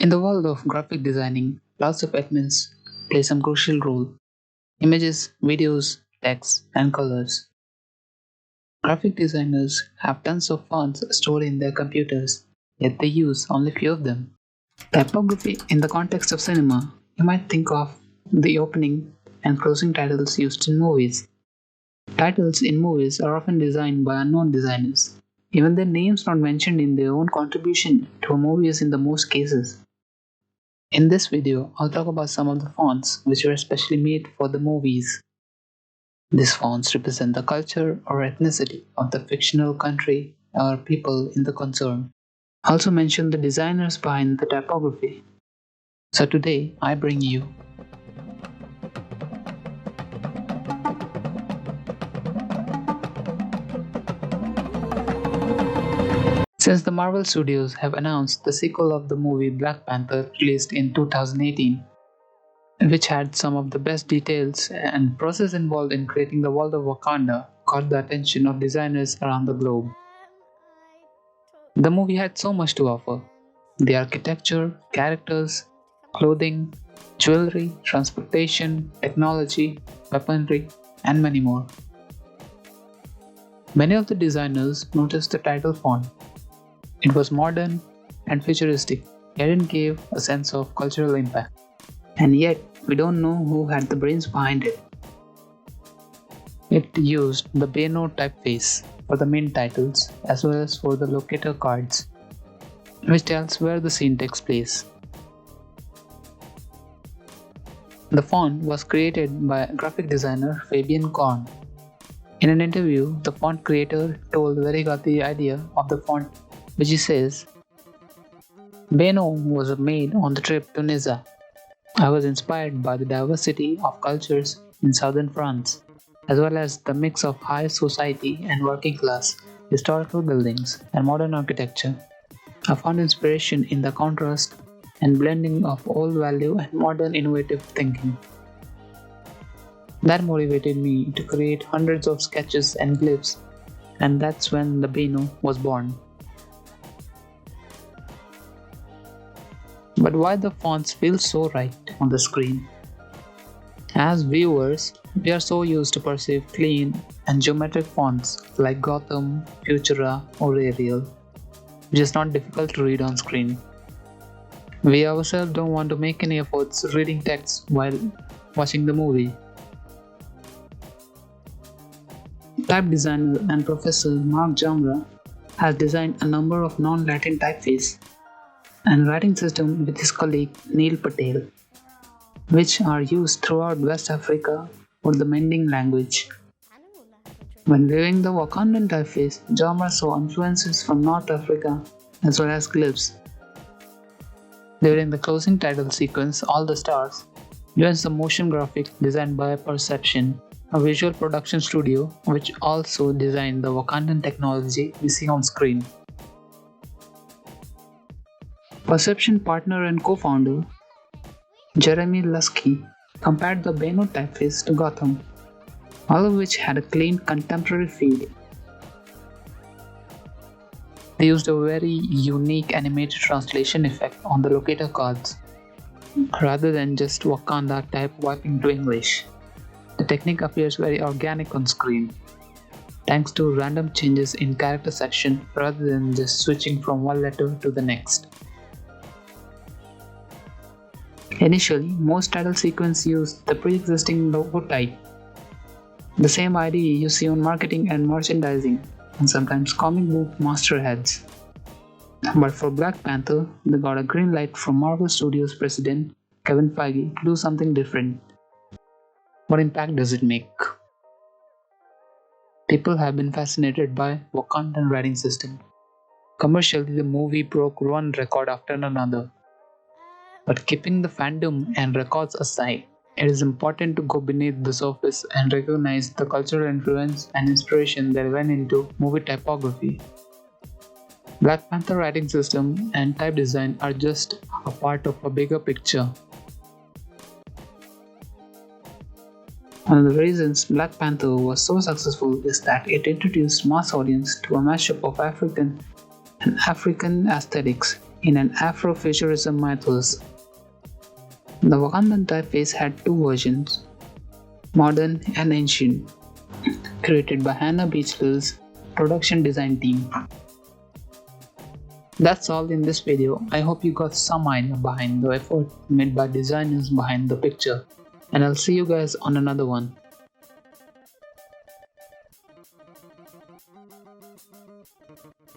In the world of graphic designing, lots of elements play some crucial role: images, videos, text, and colors. Graphic designers have tons of fonts stored in their computers, yet they use only few of them. Typography in the context of cinema, you might think of the opening and closing titles used in movies. Titles in movies are often designed by unknown designers. Even their names not mentioned in their own contribution to a movie in the most cases. In this video, I'll talk about some of the fonts which were specially made for the movies. These fonts represent the culture or ethnicity of the fictional country or people in the concern. I also mention the designers behind the typography. So today, I bring you Since the Marvel Studios have announced the sequel of the movie Black Panther released in 2018, which had some of the best details and process involved in creating the world of Wakanda, caught the attention of designers around the globe. The movie had so much to offer: the architecture, characters, clothing, jewelry, transportation, technology, weaponry, and many more. Many of the designers noticed the title font. It was modern and futuristic, yet it gave a sense of cultural impact. And yet, we don't know who had the brains behind it. It used the BEYNO typeface for the main titles as well as for the locator cards, which tells where the scene takes place. The font was created by graphic designer Fabian Korn. In an interview, the font creator told where he got the idea of the font, which he says, "BEYNO was made on the trip to Niza. I was inspired by the diversity of cultures in southern France, as well as the mix of high society and working class, historical buildings, and modern architecture. I found inspiration in the contrast and blending of old value and modern innovative thinking. That motivated me to create hundreds of sketches and glyphs, and that's when the BEYNO was born." But why the fonts feel so right on the screen? As viewers, we are so used to perceive clean and geometric fonts like Gotham, Futura, or Arial, which is not difficult to read on screen. We ourselves don't want to make any efforts reading text while watching the movie. Type designer and professor Mark Jamra has designed a number of non-Latin typeface and writing system with his colleague Neil Patel, which are used throughout West Africa for the Mending language. When viewing the Wakandan typeface, Jamra saw influences from North Africa as well as glyphs. During the closing title sequence, All the Stars joins the motion graphic designed by Perception, a visual production studio which also designed the Wakandan technology we see on screen. Perception partner and co-founder Jeremy Lusky compared the BEYNO typeface to Gotham, all of which had a clean contemporary feel. They used a very unique animated translation effect on the locator cards, rather than just Wakanda type wiping to English. The technique appears very organic on screen, thanks to random changes in character section rather than just switching from one letter to the next. Initially, most title sequences used the pre-existing logo type, the same idea you see on marketing and merchandising, and sometimes comic book mastheads. But for Black Panther, they got a green light from Marvel Studios president Kevin Feige to do something different. What impact does it make? People have been fascinated by Wakandan writing system. Commercially, the movie broke one record after another. But keeping the fandom and records aside, it is important to go beneath the surface and recognize the cultural influence and inspiration that went into movie typography. Black Panther writing system and type design are just a part of a bigger picture. One of the reasons Black Panther was so successful is that it introduced mass audience to a mashup of African and African aesthetics in an Afro-futurism mythos. The Wakandan typeface had two versions, modern and ancient, created by Hannah Beachlell's production design team. That's all in this video. I hope you got some idea behind the effort made by designers behind the picture, and I'll see you guys on another one.